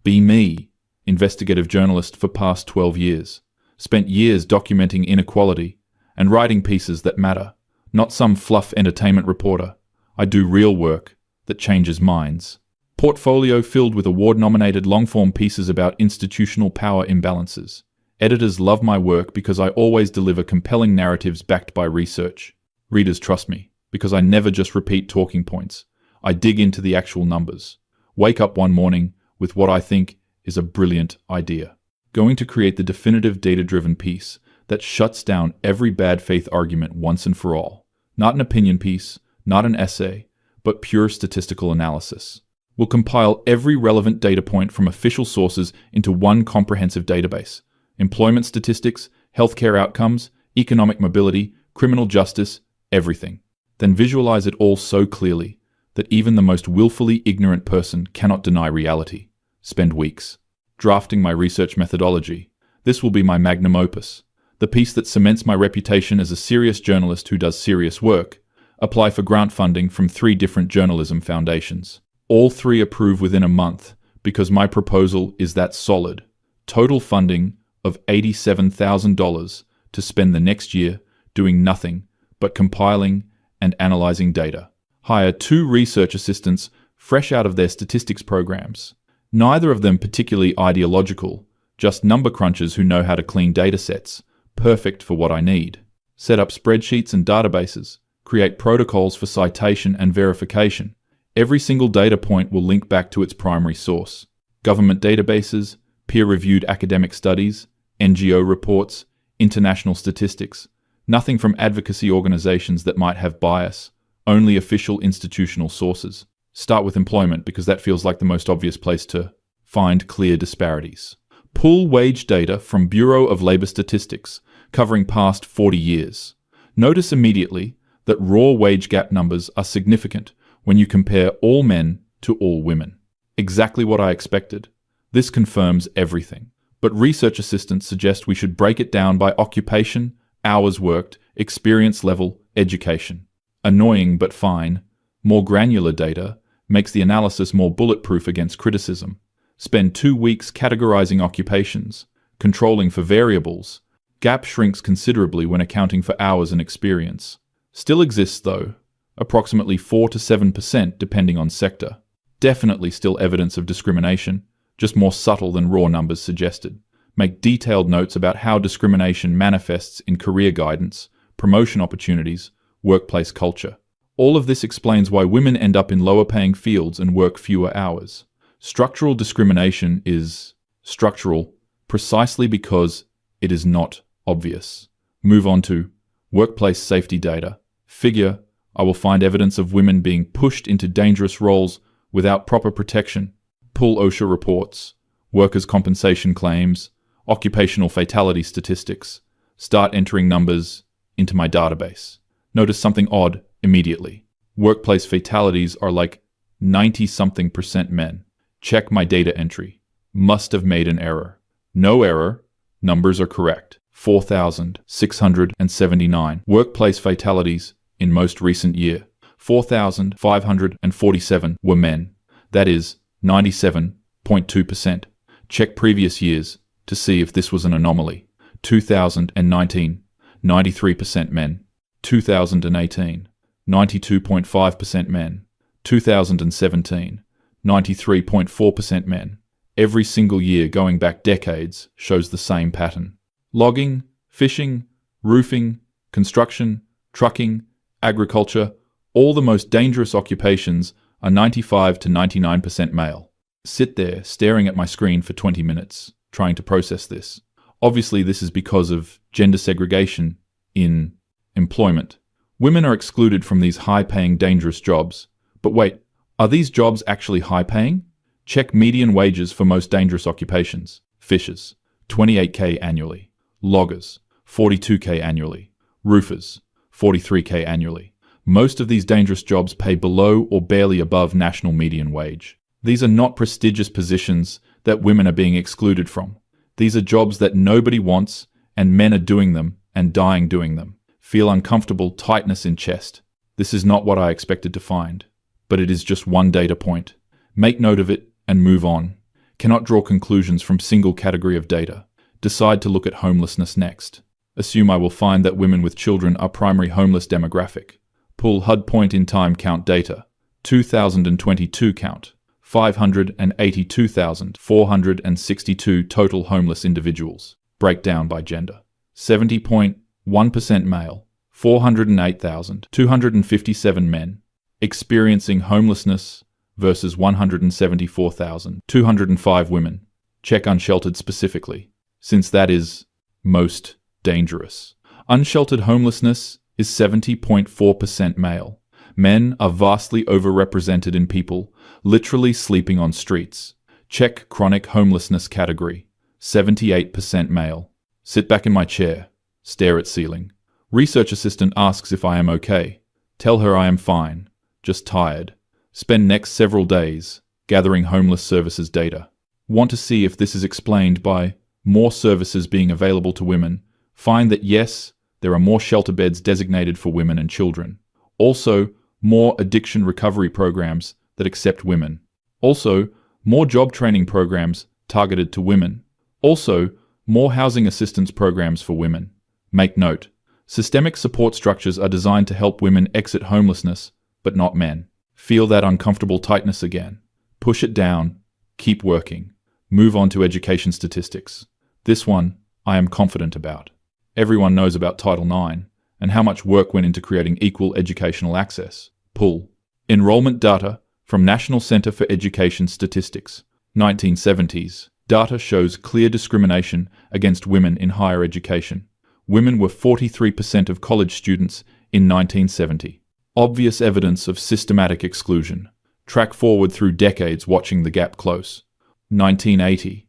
Be me, investigative journalist for past 12 years. Spent years documenting inequality and writing pieces that matter. Not some fluff entertainment reporter. I do real work that changes minds. Portfolio filled with award-nominated long-form pieces about institutional power imbalances. Editors love my work because I always deliver compelling narratives backed by research. Readers trust me because I never just repeat talking points. I dig into the actual numbers. Wake up one morning with what I think is a brilliant idea. Going to create the definitive data-driven piece that shuts down every bad faith argument once and for all. Not an opinion piece, not an essay, but pure statistical analysis. We'll compile every relevant data point from official sources into one comprehensive database. Employment statistics, healthcare outcomes, economic mobility, criminal justice, everything. Then visualize it all so clearly that even the most willfully ignorant person cannot deny reality. Spend weeks drafting my research methodology. This will be my magnum opus, the piece that cements my reputation as a serious journalist who does serious work. Apply for grant funding from 3 different journalism foundations. All 3 approve within a month because my proposal is that solid. Total funding of $87,000 to spend the next year doing nothing but compiling and analyzing data. Hire 2 research assistants fresh out of their statistics programs. Neither of them particularly ideological, just number crunchers who know how to clean data sets. Perfect for what I need. Set up spreadsheets and databases. Create protocols for citation and verification. Every single data point will link back to its primary source. Government databases, peer-reviewed academic studies, NGO reports, international statistics. Nothing from advocacy organizations that might have bias. Only official institutional sources. Start with employment because that feels like the most obvious place to find clear disparities. Pull wage data from Bureau of Labor Statistics, covering past 40 years. Notice immediately that raw wage gap numbers are significant when you compare all men to all women. Exactly what I expected. This confirms everything. But research assistants suggest we should break it down by occupation, hours worked, experience level, education. Annoying but fine. More granular data makes the analysis more bulletproof against criticism. Spend 2 weeks categorizing occupations, controlling for variables. Gap shrinks considerably when accounting for hours and experience. Still exists though, approximately 4 to 7% depending on sector. Definitely still evidence of discrimination, just more subtle than raw numbers suggested. Make detailed notes about how discrimination manifests in career guidance, promotion opportunities, workplace culture. All of this explains why women end up in lower-paying fields and work fewer hours. Structural discrimination is structural precisely because it is not obvious. Move on to workplace safety data. Figure, I will find evidence of women being pushed into dangerous roles without proper protection. Pull OSHA reports, workers' compensation claims, occupational fatality statistics. Start entering numbers into my database. Notice something odd immediately. Workplace fatalities are like 90-something% men. Check my data entry. Must have made an error. No error. Numbers are correct. 4,679 workplace fatalities in most recent year. 4,547 were men. That is 97.2%. Check previous years to see if this was an anomaly. 2019, 93% men. 2018, 92.5% men. 2017, 93.4% men. Every single year going back decades shows the same pattern. Logging, fishing, roofing, construction, trucking, agriculture, all the most dangerous occupations are 95 to 99% male. Sit there staring at my screen for 20 minutes, trying to process this. Obviously, this is because of gender segregation in employment. Women are excluded from these high-paying, dangerous jobs. But wait, are these jobs actually high-paying? Check median wages for most dangerous occupations. Fishers, $28K annually. Loggers, $42K annually. Roofers, $43K annually. Most of these dangerous jobs pay below or barely above national median wage. These are not prestigious positions that women are being excluded from. These are jobs that nobody wants, and men are doing them and dying doing them. Feel uncomfortable tightness in chest. This is not what I expected to find, but it is just one data point. Make note of it and move on. Cannot draw conclusions from single category of data. Decide to look at homelessness next. Assume I will find that women with children are primary homeless demographic. Pull HUD point in time count data. 2022 count. 582,462 total homeless individuals. Breakdown by gender. 70.1% male. 408,257 men experiencing homelessness versus 174,205 women. Check unsheltered specifically, since that is most dangerous. Unsheltered homelessness is 70.4% male. Men are vastly overrepresented in people literally sleeping on streets. Check chronic homelessness category. 78% male. Sit back in my chair. Stare at ceiling. Research assistant asks if I am okay. Tell her I am fine, just tired. Spend next several days gathering homeless services data. Want to see if this is explained by more services being available to women. Find that yes, there are more shelter beds designated for women and children. Also, more addiction recovery programs that accept women. Also, more job training programs targeted to women. Also, more housing assistance programs for women. Make note, systemic support structures are designed to help women exit homelessness, but not men. Feel that uncomfortable tightness again. Push it down. Keep working. Move on to education statistics. This one, I am confident about. Everyone knows about Title IX and how much work went into creating equal educational access. Pull. Enrollment data from National Center for Education Statistics. 1970s. Data shows clear discrimination against women in higher education. Women were 43% of college students in 1970. Obvious evidence of systematic exclusion. Track forward through decades watching the gap close. 1980.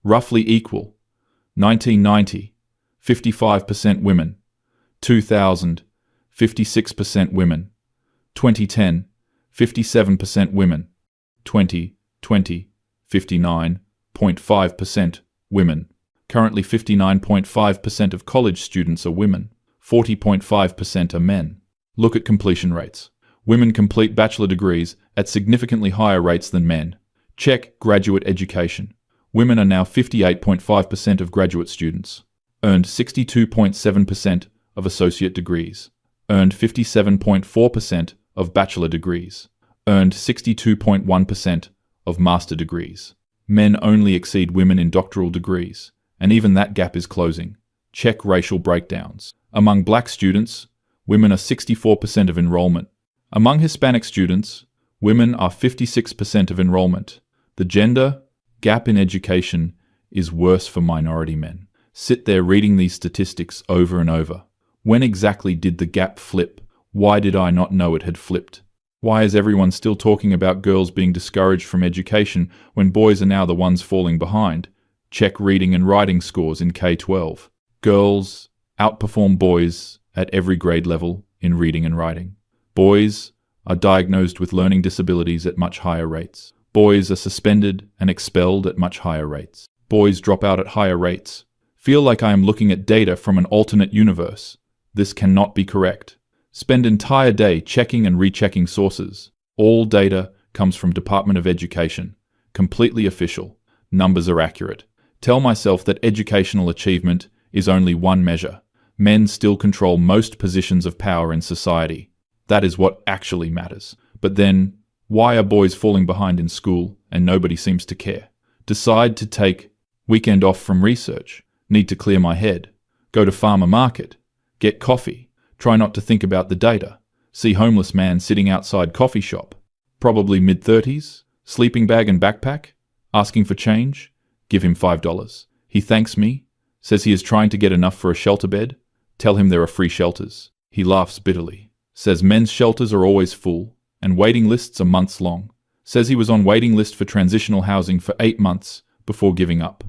Roughly equal. 1990. 55% women. 2000. 56% women. 2010. 57% women. 2020. 59.5% women. Currently 59.5% of college students are women. 40.5% are men. Look at completion rates. Women complete bachelor degrees at significantly higher rates than men. Check graduate education. Women are now 58.5% of graduate students. Earned 62.7% of associate degrees. Earned 57.4% of bachelor degrees. Earned 62.1% of master degrees. Men only exceed women in doctoral degrees, and even that gap is closing. Check racial breakdowns. Among black students, women are 64% of enrollment. Among Hispanic students, women are 56% of enrollment. The gender gap in education is worse for minority men. Sit there reading these statistics over and over. When exactly did the gap flip? Why did I not know it had flipped? Why is everyone still talking about girls being discouraged from education when boys are now the ones falling behind? Check reading and writing scores in K-12. Girls outperform boys at every grade level in reading and writing. Boys are diagnosed with learning disabilities at much higher rates. Boys are suspended and expelled at much higher rates. Boys drop out at higher rates. Feel like I am looking at data from an alternate universe. This cannot be correct. Spend entire day checking and rechecking sources. All data comes from Department of Education. Completely official. Numbers are accurate. Tell myself that educational achievement is only one measure. Men still control most positions of power in society. That is what actually matters. But then, why are boys falling behind in school and nobody seems to care? Decide to take weekend off from research. Need to clear my head. Go to farmer market. Get coffee. Try not to think about the data. See homeless man sitting outside coffee shop. Probably mid-30s. Sleeping bag and backpack. Asking for change. Give him $5. He thanks me. Says he is trying to get enough for a shelter bed. Tell him there are free shelters. He laughs bitterly. Says men's shelters are always full, and waiting lists are months long. Says he was on waiting list for transitional housing for 8 months before giving up.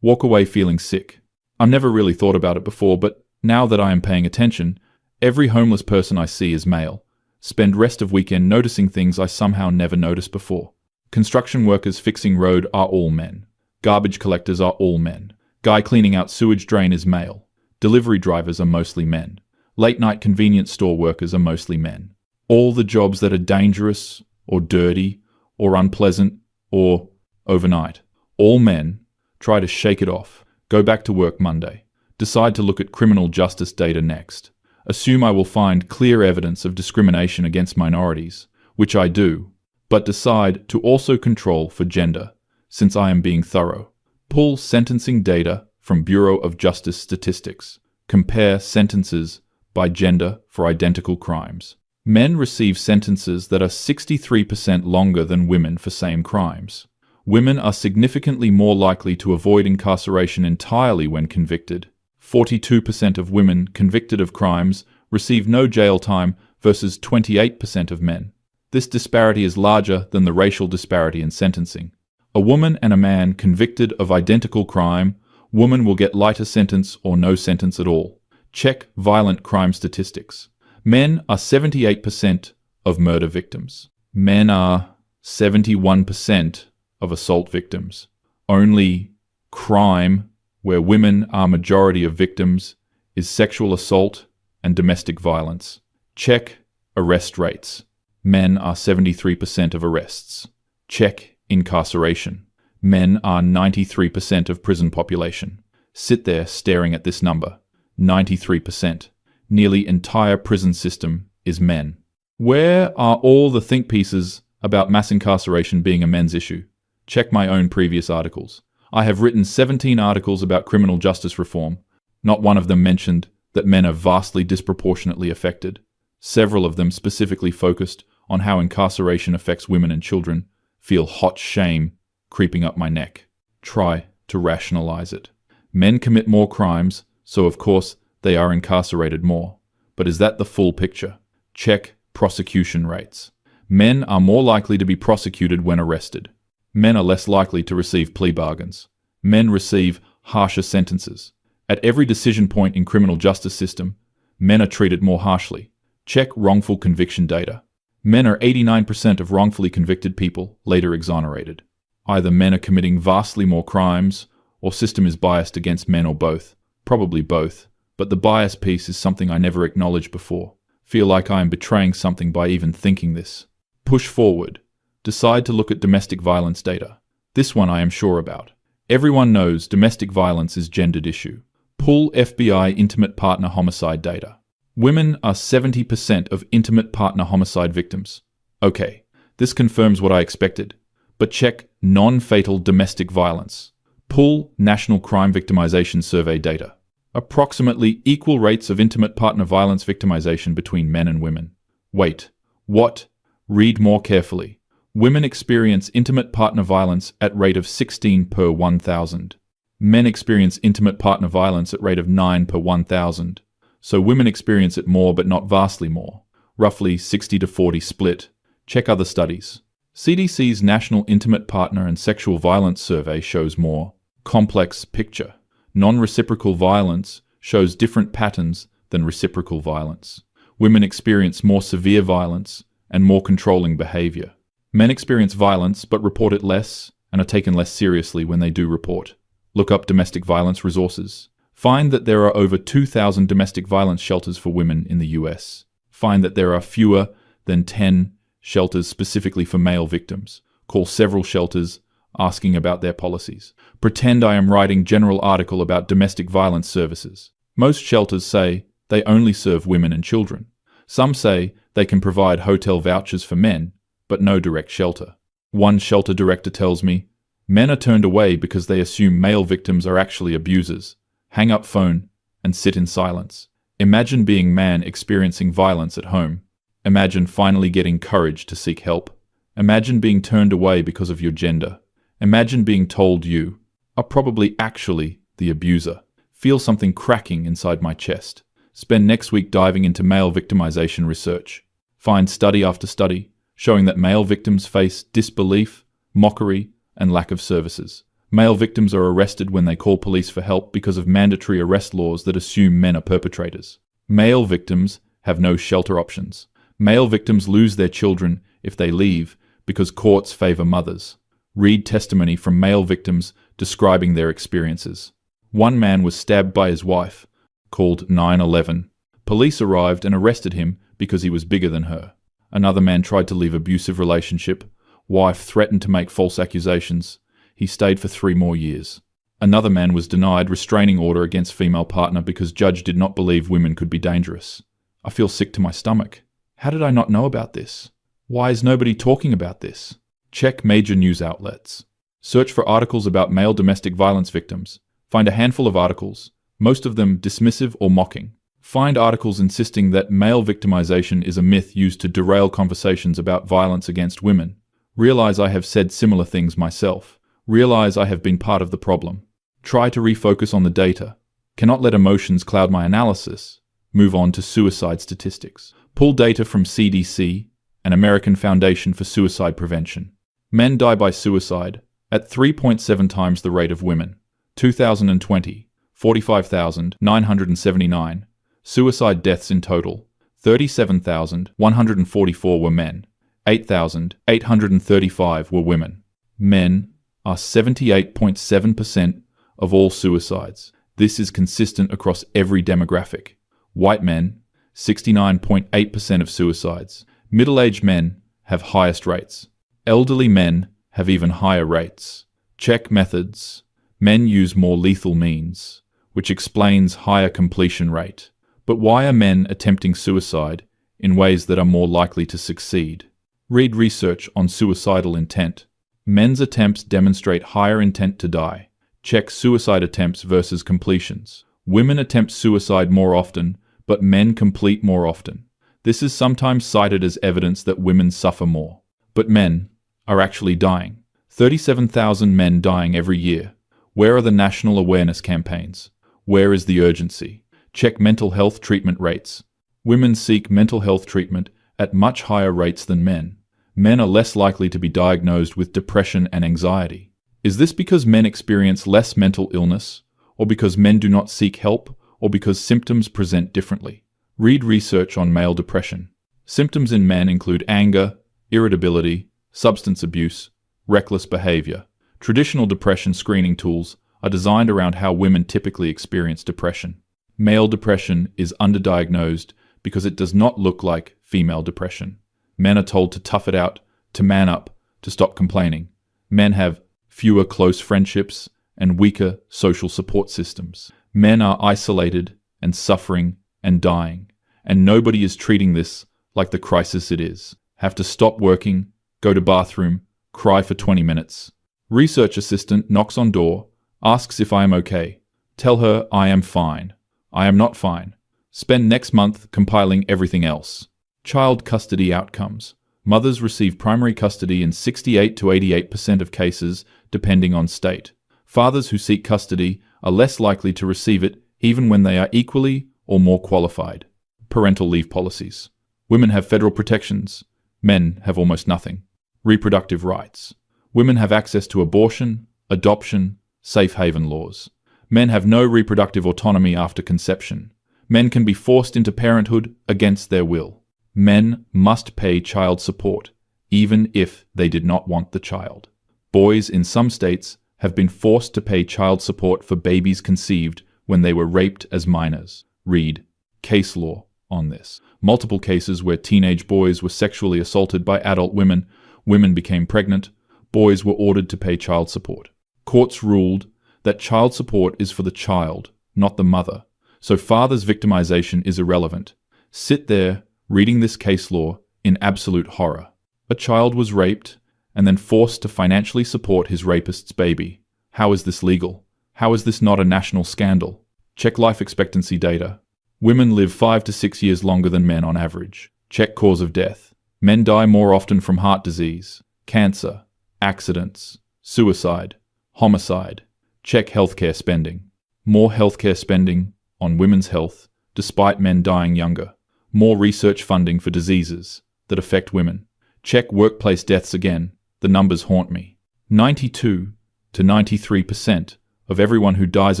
Walk away feeling sick. I've never really thought about it before, but now that I am paying attention, every homeless person I see is male. Spend rest of weekend noticing things I somehow never noticed before. Construction workers fixing road are all men. Garbage collectors are all men. Guy cleaning out sewage drain is male. Delivery drivers are mostly men. Late-night convenience store workers are mostly men. All the jobs that are dangerous, or dirty, or unpleasant, or overnight. All men try to shake it off, go back to work Monday, decide to look at criminal justice data next, assume I will find clear evidence of discrimination against minorities, which I do, but decide to also control for gender, since I am being thorough. Pull sentencing data from Bureau of Justice statistics. Compare sentences by gender for identical crimes. Men receive sentences that are 63% longer than women for same crimes. Women are significantly more likely to avoid incarceration entirely when convicted. 42% of women convicted of crimes receive no jail time versus 28% of men. This disparity is larger than the racial disparity in sentencing. A woman and a man convicted of identical crime, woman will get lighter sentence or no sentence at all. Check violent crime statistics. Men are 78% of murder victims. Men are 71% of assault victims. Only crime, where women are majority of victims, is sexual assault and domestic violence. Check arrest rates. Men are 73% of arrests. Check incarceration. Men are 93% of prison population. Sit there staring at this number. 93%. Nearly entire prison system is men. Where are all the think pieces about mass incarceration being a men's issue? Check my own previous articles. I have written 17 articles about criminal justice reform. Not one of them mentioned that men are vastly disproportionately affected. Several of them specifically focused on how incarceration affects women and children. Feel hot shame creeping up my neck. Try to rationalize it. Men commit more crimes, so of course they are incarcerated more. But is that the full picture? Check prosecution rates. Men are more likely to be prosecuted when arrested. Men are less likely to receive plea bargains. Men receive harsher sentences. At every decision point in criminal justice system, men are treated more harshly. Check wrongful conviction data. Men are 89% of wrongfully convicted people later exonerated. Either men are committing vastly more crimes, or system is biased against men, or both. Probably both. But the bias piece is something I never acknowledged before. Feel like I am betraying something by even thinking this. Push forward. Decide to look at domestic violence data. This one I am sure about. Everyone knows domestic violence is a gendered issue. Pull FBI intimate partner homicide data. Women are 70% of intimate partner homicide victims. Okay, this confirms what I expected. But check non-fatal domestic violence. Pull National Crime Victimization Survey data. Approximately equal rates of intimate partner violence victimization between men and women. Wait, what? Read more carefully. Women experience intimate partner violence at rate of 16 per 1,000. Men experience intimate partner violence at rate of 9 per 1,000. So women experience it more but not vastly more. Roughly 60 to 40 split. Check other studies. CDC's National Intimate Partner and Sexual Violence Survey shows more complex picture. Non-reciprocal violence shows different patterns than reciprocal violence. Women experience more severe violence and more controlling behavior. Men experience violence but report it less and are taken less seriously when they do report. Look up domestic violence resources. Find that there are over 2,000 domestic violence shelters for women in the US. Find that there are fewer than 10 shelters specifically for male victims. Call several shelters asking about their policies. Pretend I am writing general article about domestic violence services. Most shelters say they only serve women and children. Some say they can provide hotel vouchers for men, but no direct shelter. One shelter director tells me, men are turned away because they assume male victims are actually abusers. Hang up phone and sit in silence. Imagine being man experiencing violence at home. Imagine finally getting courage to seek help. Imagine being turned away because of your gender. Imagine being told you are probably actually the abuser. Feel something cracking inside my chest. Spend next week diving into male victimization research. Find study after study showing that male victims face disbelief, mockery, and lack of services. Male victims are arrested when they call police for help because of mandatory arrest laws that assume men are perpetrators. Male victims have no shelter options. Male victims lose their children if they leave because courts favor mothers. Read testimony from male victims describing their experiences. One man was stabbed by his wife, called 9/11. Police arrived and arrested him because he was bigger than her. Another man tried to leave abusive relationship. Wife threatened to make false accusations. He stayed for 3 more years. Another man was denied restraining order against female partner because judge did not believe women could be dangerous. I feel sick to my stomach. How did I not know about this? Why is nobody talking about this? Check major news outlets. Search for articles about male domestic violence victims. Find a handful of articles, most of them dismissive or mocking. Find articles insisting that male victimization is a myth used to derail conversations about violence against women. Realize I have said similar things myself. Realize I have been part of the problem. Try to refocus on the data. Cannot let emotions cloud my analysis. Move on to suicide statistics. Pull data from CDC, an American Foundation for Suicide Prevention. Men die by suicide at 3.7 times the rate of women. 2020, 45,979. Suicide deaths in total. 37,144 were men. 8,835 were women. Men are 78.7% of all suicides. This is consistent across every demographic. White men, 69.8% of suicides. Middle-aged men have highest rates. Elderly men have even higher rates. Check methods. Men use more lethal means, which explains higher completion rate. But why are men attempting suicide in ways that are more likely to succeed? Read research on suicidal intent. Men's attempts demonstrate higher intent to die. Check suicide attempts versus completions. Women attempt suicide more often, but men complete more often. This is sometimes cited as evidence that women suffer more. But men are actually dying. 37,000 men dying every year. Where are the national awareness campaigns? Where is the urgency? Check mental health treatment rates. Women seek mental health treatment at much higher rates than men. Men are less likely to be diagnosed with depression and anxiety. Is this because men experience less mental illness, or because men do not seek help, or because symptoms present differently? Read research on male depression. Symptoms in men include anger, irritability, substance abuse, reckless behavior. Traditional depression screening tools are designed around how women typically experience depression. Male depression is underdiagnosed because it does not look like female depression. Men are told to tough it out, to man up, to stop complaining. Men have fewer close friendships and weaker social support systems. Men are isolated and suffering and dying, and nobody is treating this like the crisis it is. Have to stop working, go to bathroom, cry for 20 minutes. Research assistant knocks on door, asks if I am okay. Tell her I am fine. I am not fine. Spend next month compiling everything else. Child custody outcomes. Mothers receive primary custody in 68 to 88% of cases, depending on state. Fathers who seek custody are less likely to receive it even when they are equally or more qualified. Parental leave policies. Women have federal protections. Men have almost nothing. Reproductive rights. Women have access to abortion, adoption, safe haven laws. Men have no reproductive autonomy after conception. Men can be forced into parenthood against their will. Men must pay child support, even if they did not want the child. Boys in some states have been forced to pay child support for babies conceived when they were raped as minors. Read case law on this. Multiple cases where teenage boys were sexually assaulted by adult women. Women became pregnant. Boys were ordered to pay child support. Courts ruled that child support is for the child, not the mother. So father's victimization is irrelevant. Sit there reading this case law in absolute horror. A child was raped and then forced to financially support his rapist's baby. How is this legal? How is this not a national scandal? Check life expectancy data. Women live 5 to 6 years longer than men on average. Check cause of death. Men die more often from heart disease, cancer, accidents, suicide, homicide. Check healthcare spending. More healthcare spending on women's health, despite men dying younger. More research funding for diseases that affect women. Check workplace deaths again. The numbers haunt me. 92 to 93% of everyone who dies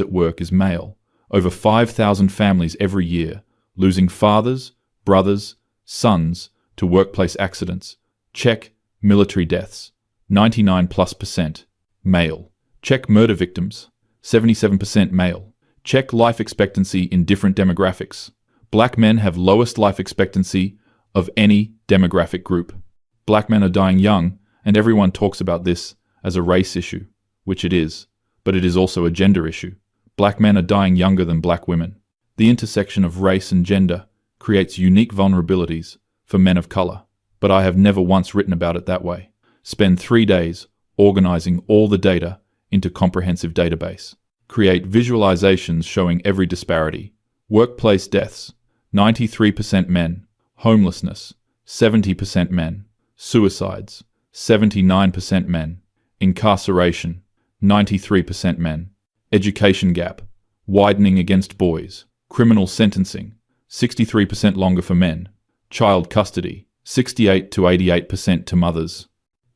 at work is male. Over 5,000 families every year, losing fathers, brothers, sons to workplace accidents. Check military deaths. 99+% male. Check murder victims. 77% male. Check life expectancy in different demographics. Black men have lowest life expectancy of any demographic group. Black men are dying young, and everyone talks about this as a race issue. which it is, but it is also a gender issue. Black men are dying younger than black women. The intersection of race and gender creates unique vulnerabilities for men of color, but I have never once written about it that way. Spend 3 days organizing all the data into comprehensive database. Create visualizations showing every disparity. Workplace deaths, 93% men. Homelessness, 70% men. Suicides, 79% men. Incarceration, 93% men. Education gap, widening against boys. Criminal sentencing, 63% longer for men. Child custody, 68 to 88% to mothers.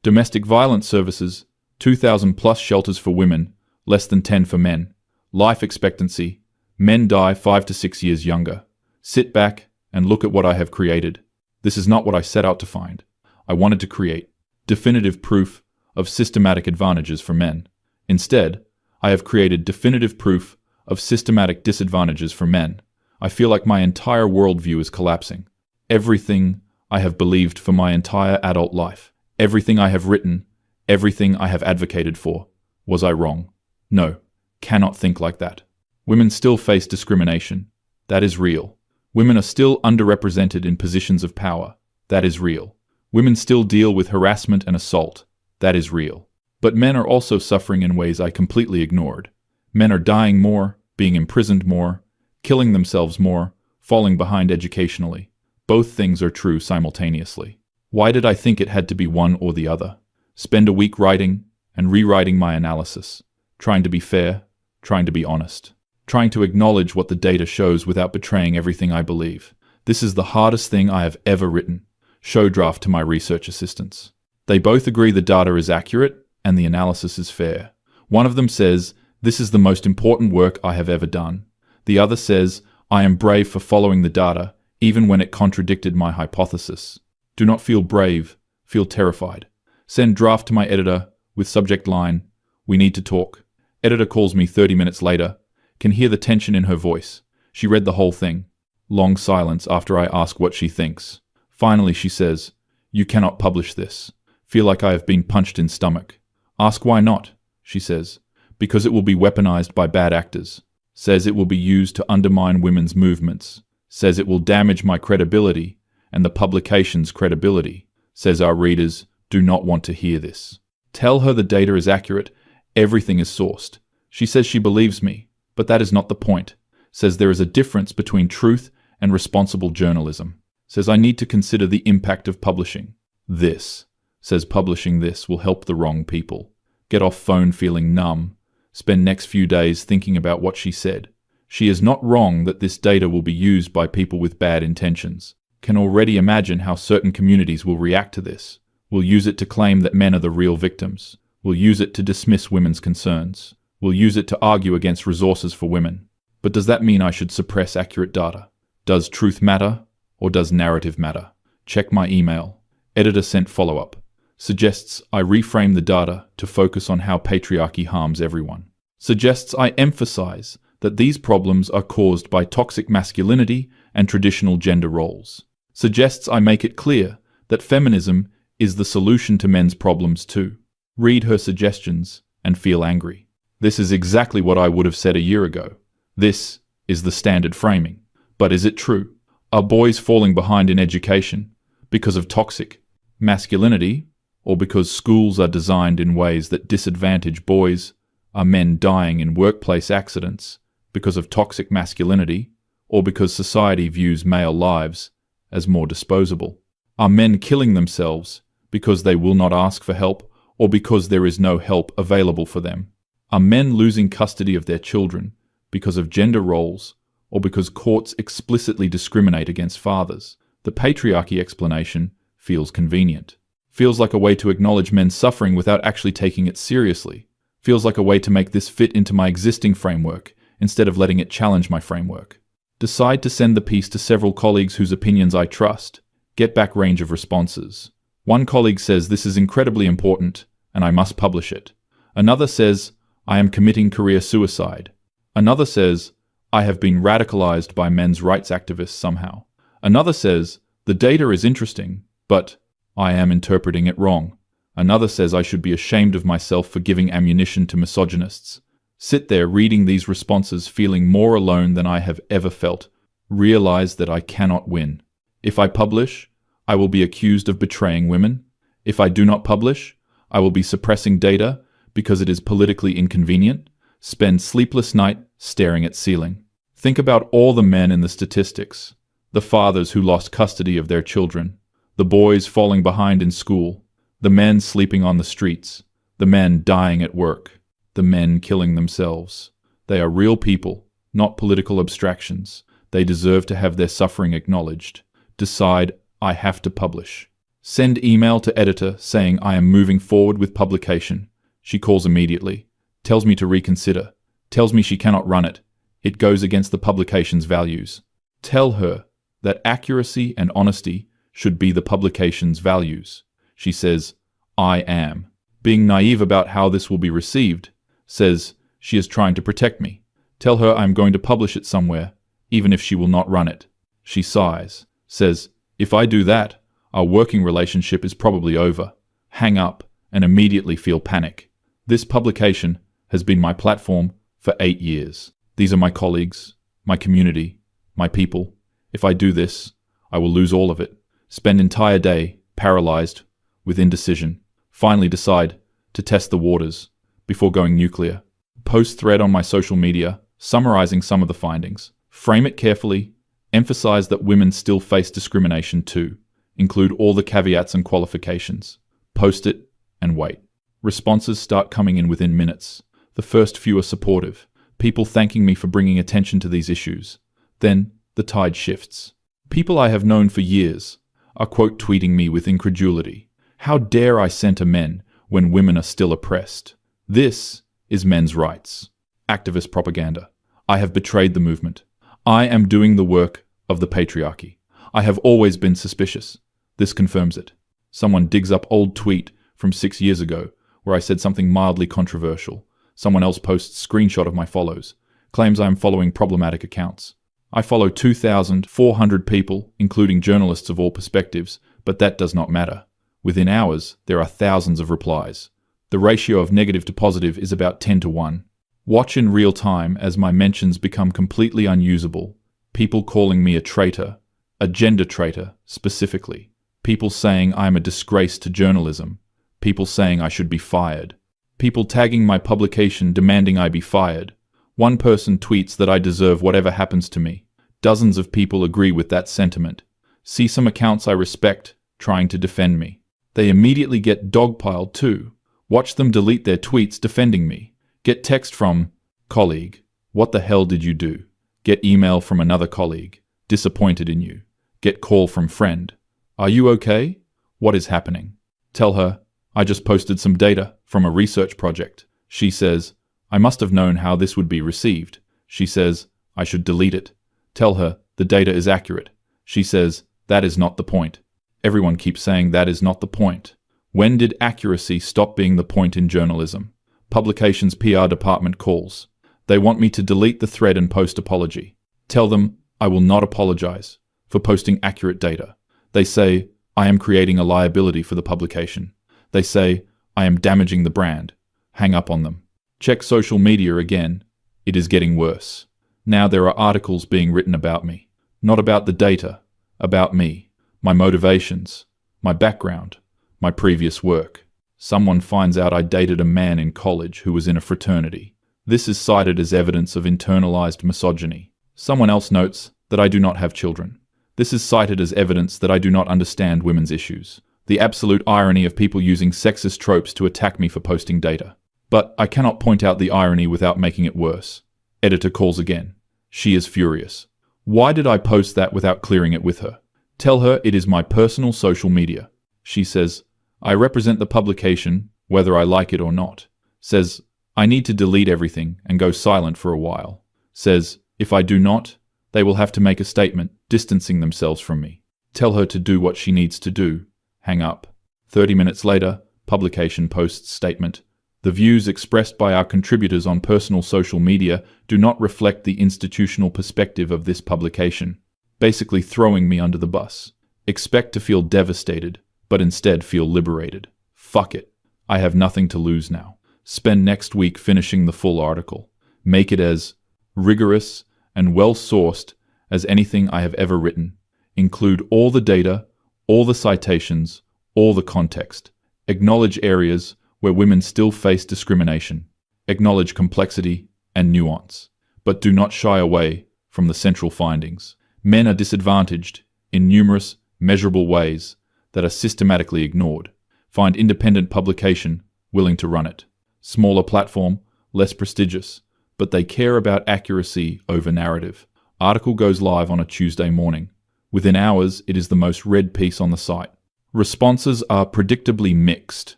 Domestic violence services, 2,000 plus shelters for women, less than 10 for men. Life expectancy, men die 5 to 6 years younger. Sit back and look at what I have created. This is not what I set out to find. I wanted to create definitive proof of systematic advantages for men. Instead, I have created definitive proof of systematic disadvantages for men. I feel like my entire worldview is collapsing. Everything I have believed for my entire adult life, everything I have written, everything I have advocated for, was I wrong? No, cannot think like that. Women still face discrimination. That is real. Women are still underrepresented in positions of power. That is real. Women still deal with harassment and assault. That is real. But men are also suffering in ways I completely ignored. Men are dying more, being imprisoned more, killing themselves more, falling behind educationally. Both things are true simultaneously. Why did I think it had to be one or the other? Spend a week writing and rewriting my analysis, trying to be fair, trying to be honest, trying to acknowledge what the data shows without betraying everything I believe. This is the hardest thing I have ever written. Show draft to my research assistants. They both agree the data is accurate and the analysis is fair. One of them says, "This is the most important work I have ever done." The other says, "I am brave for following the data, even when it contradicted my hypothesis." Do not feel brave, feel terrified. Send draft to my editor with subject line, "We need to talk." Editor calls me 30 minutes later, can hear the tension in her voice. She read the whole thing. Long silence after I ask what she thinks. Finally she says, "You cannot publish this." Feel like I have been punched in stomach. Ask why not, she says. Because it will be weaponized by bad actors. Says it will be used to undermine women's movements. Says it will damage my credibility and the publication's credibility. Says our readers do not want to hear this. Tell her the data is accurate, everything is sourced. She says she believes me, but that is not the point. Says there is a difference between truth and responsible journalism. Says I need to consider the impact of publishing this. Says publishing this will help the wrong people. Get off phone feeling numb. Spend next few days thinking about what she said. She is not wrong that this data will be used by people with bad intentions. Can already imagine how certain communities will react to this. Will use it to claim that men are the real victims. Will use it to dismiss women's concerns. Will use it to argue against resources for women. But does that mean I should suppress accurate data? Does truth matter or does narrative matter? Check my email. Editor sent follow-up. Suggests I reframe the data to focus on how patriarchy harms everyone. Suggests I emphasize that these problems are caused by toxic masculinity and traditional gender roles. Suggests I make it clear that feminism is the solution to men's problems too. Read her suggestions and feel angry. This is exactly what I would have said a year ago. This is the standard framing. But is it true? Are boys falling behind in education because of toxic masculinity, or because schools are designed in ways that disadvantage boys? Are men dying in workplace accidents because of toxic masculinity, or because society views male lives as more disposable? Are men killing themselves because they will not ask for help, or because there is no help available for them? Are men losing custody of their children because of gender roles, or because courts explicitly discriminate against fathers? The patriarchy explanation feels convenient. Feels like a way to acknowledge men's suffering without actually taking it seriously. Feels like a way to make this fit into my existing framework, instead of letting it challenge my framework. Decide to send the piece to several colleagues whose opinions I trust. Get back range of responses. One colleague says this is incredibly important, and I must publish it. Another says, I am committing career suicide. Another says, I have been radicalized by men's rights activists somehow. Another says, the data is interesting, but I am interpreting it wrong. Another says I should be ashamed of myself for giving ammunition to misogynists. Sit there reading these responses feeling more alone than I have ever felt. Realize that I cannot win. If I publish, I will be accused of betraying women. If I do not publish, I will be suppressing data because it is politically inconvenient. Spend sleepless night staring at ceiling. Think about all the men in the statistics. The fathers who lost custody of their children. The boys falling behind in school. The men sleeping on the streets. The men dying at work. The men killing themselves. They are real people, not political abstractions. They deserve to have their suffering acknowledged. Decide, I have to publish. Send email to editor saying I am moving forward with publication. She calls immediately. Tells me to reconsider. Tells me she cannot run it. It goes against the publication's values. Tell her that accuracy and honesty should be the publication's values. She says, I am. Being naive about how this will be received, says she is trying to protect me. Tell her I am going to publish it somewhere, even if she will not run it. She sighs, says, if I do that, our working relationship is probably over. Hang up and immediately feel panic. This publication has been my platform for 8 years. These are my colleagues, my community, my people. If I do this, I will lose all of it. Spend entire day paralyzed with indecision. Finally decide to test the waters before going nuclear. Post thread on my social media summarizing some of the findings. Frame it carefully. Emphasize that women still face discrimination too. Include all the caveats and qualifications. Post it and wait. Responses start coming in within minutes. The first few are supportive. People thanking me for bringing attention to these issues. Then the tide shifts. People I have known for years are quote tweeting me with incredulity. How dare I center men when women are still oppressed? This is men's rights. Activist propaganda. I have betrayed the movement. I am doing the work of the patriarchy. I have always been suspicious. This confirms it. Someone digs up old tweet from 6 years ago where I said something mildly controversial. Someone else posts screenshot of my follows, claims I am following problematic accounts. I follow 2,400 people, including journalists of all perspectives, but that does not matter. Within hours, there are thousands of replies. The ratio of negative to positive is about 10 to 1. Watch in real time as my mentions become completely unusable. People calling me a traitor, a gender traitor specifically. People saying I am a disgrace to journalism. People saying I should be fired. People tagging my publication demanding I be fired. One person tweets that I deserve whatever happens to me. Dozens of people agree with that sentiment. See some accounts I respect trying to defend me. They immediately get dogpiled too. Watch them delete their tweets defending me. Get text from colleague, what the hell did you do? Get email from another colleague, disappointed in you. Get call from friend, are you okay? What is happening? Tell her, I just posted some data from a research project. She says, I must have known how this would be received. She says, I should delete it. Tell her, the data is accurate. She says, that is not the point. Everyone keeps saying that is not the point. When did accuracy stop being the point in journalism? Publication's PR department calls. They want me to delete the thread and post apology. Tell them I will not apologize for posting accurate data. They say I am creating a liability for the publication. They say I am damaging the brand. Hang up on them. Check social media again. It is getting worse. Now there are articles being written about me. Not about the data, about me, my motivations, my background, my previous work. Someone finds out I dated a man in college who was in a fraternity. This is cited as evidence of internalized misogyny. Someone else notes that I do not have children. This is cited as evidence that I do not understand women's issues. The absolute irony of people using sexist tropes to attack me for posting data. But I cannot point out the irony without making it worse. Editor calls again. She is furious. Why did I post that without clearing it with her? Tell her it is my personal social media. She says, I represent the publication, whether I like it or not. Says, I need to delete everything and go silent for a while. Says, if I do not, they will have to make a statement distancing themselves from me. Tell her to do what she needs to do. Hang up. 30 minutes later, publication posts statement. The views expressed by our contributors on personal social media do not reflect the institutional perspective of this publication. Basically throwing me under the bus. Expect to feel devastated, but instead feel liberated. Fuck it. I have nothing to lose now. Spend next week finishing the full article. Make it as rigorous and well-sourced as anything I have ever written. Include all the data, all the citations, all the context. Acknowledge areas where women still face discrimination. Acknowledge complexity and nuance. But do not shy away from the central findings. Men are disadvantaged in numerous, measurable ways that are systematically ignored. Find independent publication willing to run it. Smaller platform, less prestigious, but they care about accuracy over narrative. Article goes live on a Tuesday morning. Within hours, it is the most read piece on the site. Responses are predictably mixed.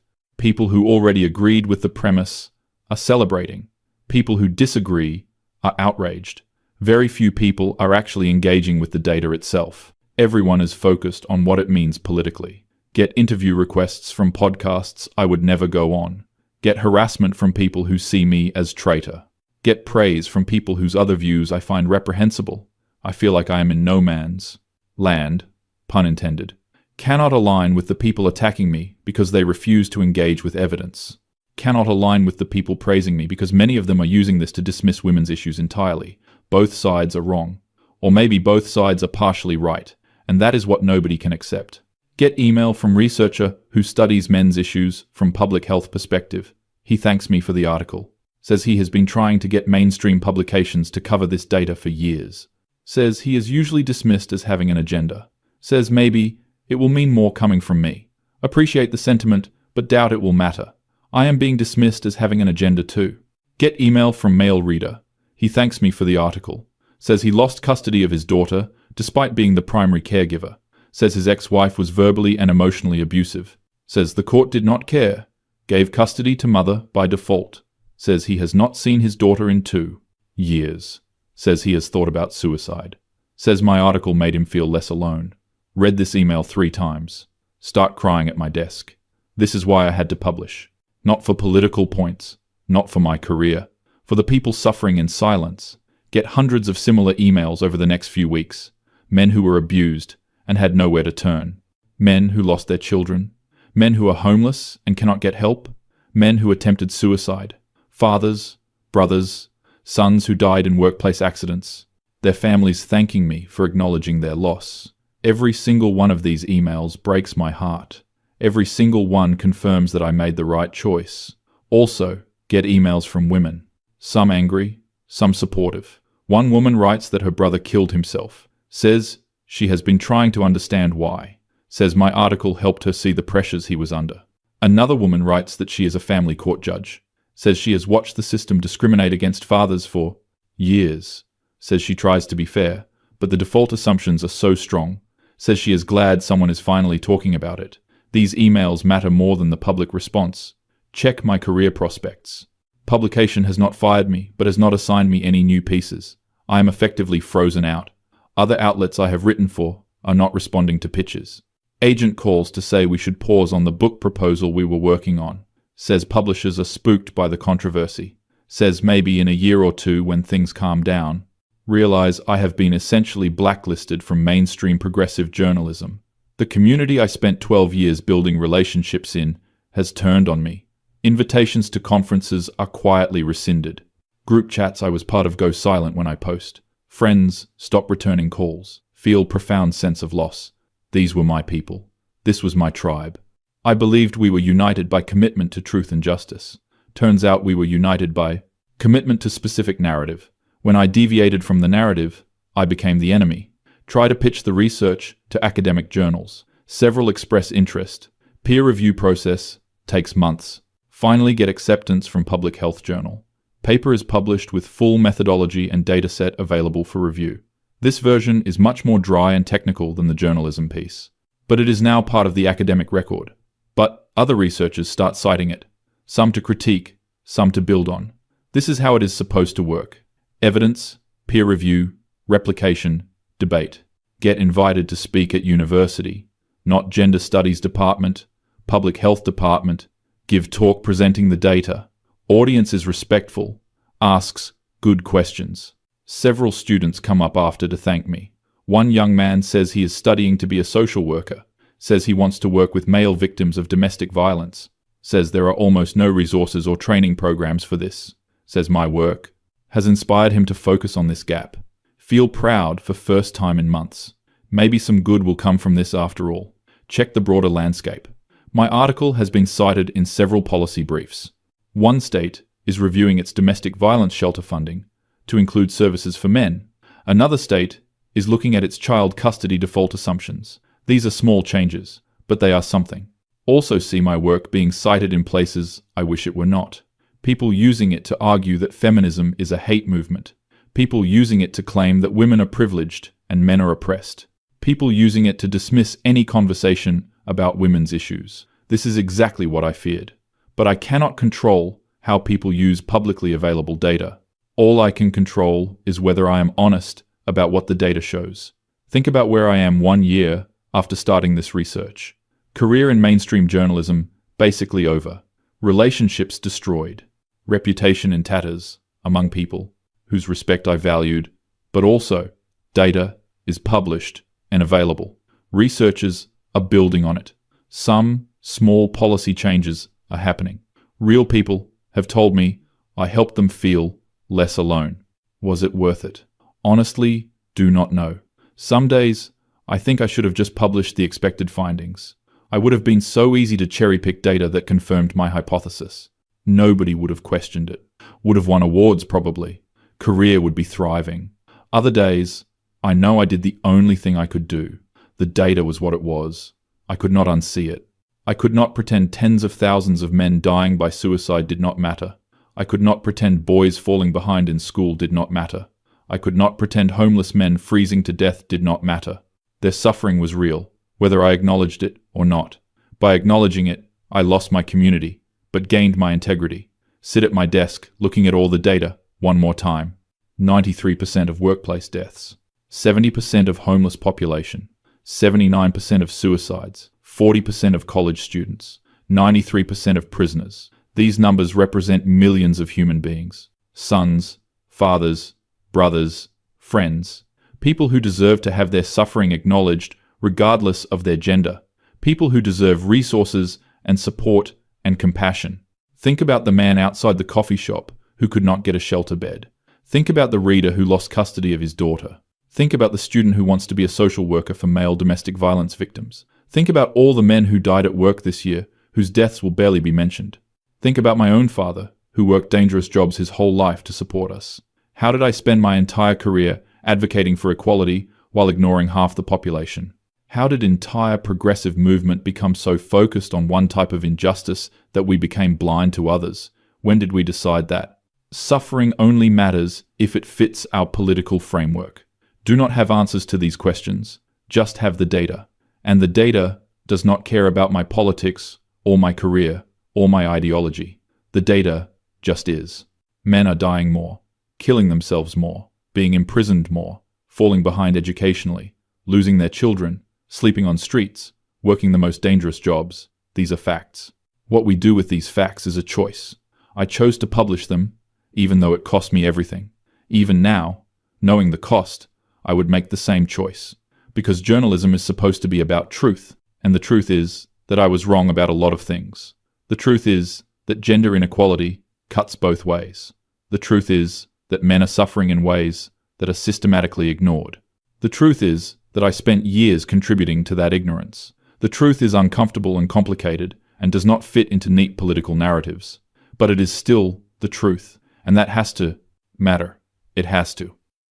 People who already agreed with the premise are celebrating. People who disagree are outraged. Very few people are actually engaging with the data itself. Everyone is focused on what it means politically. Get interview requests from podcasts I would never go on. Get harassment from people who see me as traitor. Get praise from people whose other views I find reprehensible. I feel like I am in no man's land, pun intended. Cannot align with the people attacking me because they refuse to engage with evidence. Cannot align with the people praising me because many of them are using this to dismiss women's issues entirely. Both sides are wrong. Or maybe both sides are partially right, and that is what nobody can accept. Get email from researcher who studies men's issues from public health perspective. He thanks me for the article. Says he has been trying to get mainstream publications to cover this data for years. Says he is usually dismissed as having an agenda. Says maybe it will mean more coming from me. Appreciate the sentiment, but doubt it will matter. I am being dismissed as having an agenda too. Get email from male reader. He thanks me for the article. Says he lost custody of his daughter, despite being the primary caregiver. Says his ex-wife was verbally and emotionally abusive. Says the court did not care. Gave custody to mother by default. Says he has not seen his daughter in 2 years. Says he has thought about suicide. Says my article made him feel less alone. Read this email 3 times. Start crying at my desk. This is why I had to publish. Not for political points. Not for my career. For the people suffering in silence. Get hundreds of similar emails over the next few weeks. Men who were abused and had nowhere to turn. Men who lost their children. Men who are homeless and cannot get help. Men who attempted suicide. Fathers, brothers, sons who died in workplace accidents. Their families thanking me for acknowledging their loss. Every single one of these emails breaks my heart. Every single one confirms that I made the right choice. Also, get emails from women. Some angry, some supportive. One woman writes that her brother killed himself. Says she has been trying to understand why. Says my article helped her see the pressures he was under. Another woman writes that she is a family court judge. Says she has watched the system discriminate against fathers for years. Says she tries to be fair, but the default assumptions are so strong. Says she is glad someone is finally talking about it. These emails matter more than the public response. Check my career prospects. Publication has not fired me, but has not assigned me any new pieces. I am effectively frozen out. Other outlets I have written for are not responding to pitches. Agent calls to say we should pause on the book proposal we were working on. Says publishers are spooked by the controversy. Says maybe in a year or 2 when things calm down. Realize I have been essentially blacklisted from mainstream progressive journalism. The community I spent 12 years building relationships in has turned on me. Invitations to conferences are quietly rescinded. Group chats I was part of go silent when I post. Friends stop returning calls. Feel profound sense of loss. These were my people. This was my tribe. I believed we were united by commitment to truth and justice. Turns out we were united by commitment to specific narrative. When I deviated from the narrative, I became the enemy. Try to pitch the research to academic journals. Several express interest. Peer review process takes months. Finally get acceptance from Public Health Journal. Paper is published with full methodology and dataset available for review. This version is much more dry and technical than the journalism piece, but it is now part of the academic record. But other researchers start citing it, some to critique, some to build on. This is how it is supposed to work. Evidence, peer review, replication, debate. Get invited to speak at university, not gender studies department, public health department. Give talk presenting the data. Audience is respectful. Asks good questions. Several students come up after to thank me. One young man says he is studying to be a social worker. Says he wants to work with male victims of domestic violence. says there are almost no resources or training programs for this, says my work, has inspired him to focus on this gap. Feel proud for first time in months. Maybe some good will come from this after all. Check the broader landscape. My article has been cited in several policy briefs. One state is reviewing its domestic violence shelter funding to include services for men. Another state is looking at its child custody default assumptions. These are small changes, but they are something. Also see my work being cited in places I wish it were not. People using it to argue that feminism is a hate movement. People using it to claim that women are privileged and men are oppressed. People using it to dismiss any conversation about women's issues. This is exactly what I feared. But I cannot control how people use publicly available data. All I can control is whether I am honest about what the data shows. Think about where I am 1 year after starting this research. Career in mainstream journalism basically over. Relationships destroyed. Reputation in tatters among people whose respect I valued, but also data is published and available. Researchers are building on it. Some small policy changes are happening. Real people have told me I helped them feel less alone. Was it worth it? Honestly, do not know. Some days, I think I should have just published the expected findings. I would have been so easy to cherry-pick data that confirmed my hypothesis. Nobody would have questioned it. Would have won awards probably. Career would be thriving. Other days, I know I did the only thing I could do. The data was what it was. I could not unsee it. I could not pretend tens of thousands of men dying by suicide did not matter. I could not pretend boys falling behind in school did not matter. I could not pretend homeless men freezing to death did not matter. Their suffering was real, whether I acknowledged it or not. By acknowledging it, I lost my community, but gained my integrity. Sit at my desk, looking at all the data, one more time. 93% of workplace deaths. 70% of homeless population. 79% of suicides. 40% of college students. 93% of prisoners. These numbers represent millions of human beings. Sons, fathers, brothers, friends. People who deserve to have their suffering acknowledged regardless of their gender. People who deserve resources and support and compassion. Think about the man outside the coffee shop who could not get a shelter bed. Think about the reader who lost custody of his daughter. Think about the student who wants to be a social worker for male domestic violence victims. Think about all the men who died at work this year, whose deaths will barely be mentioned. Think about my own father, who worked dangerous jobs his whole life to support us. How did I spend my entire career advocating for equality while ignoring half the population? How did entire progressive movement become so focused on one type of injustice that we became blind to others? When did we decide that? Suffering only matters if it fits our political framework. Do not have answers to these questions, just have the data. And the data does not care about my politics, or my career, or my ideology. The data just is. Men are dying more, killing themselves more, being imprisoned more, falling behind educationally, losing their children, sleeping on streets, working the most dangerous jobs. These are facts. What we do with these facts is a choice. I chose to publish them, even though it cost me everything. Even now, knowing the cost, I would make the same choice. Because journalism is supposed to be about truth, and the truth is that I was wrong about a lot of things. The truth is that gender inequality cuts both ways. The truth is that men are suffering in ways that are systematically ignored. The truth is that I spent years contributing to that ignorance. The truth is uncomfortable and complicated and does not fit into neat political narratives. But it is still the truth, and that has to matter. It has to.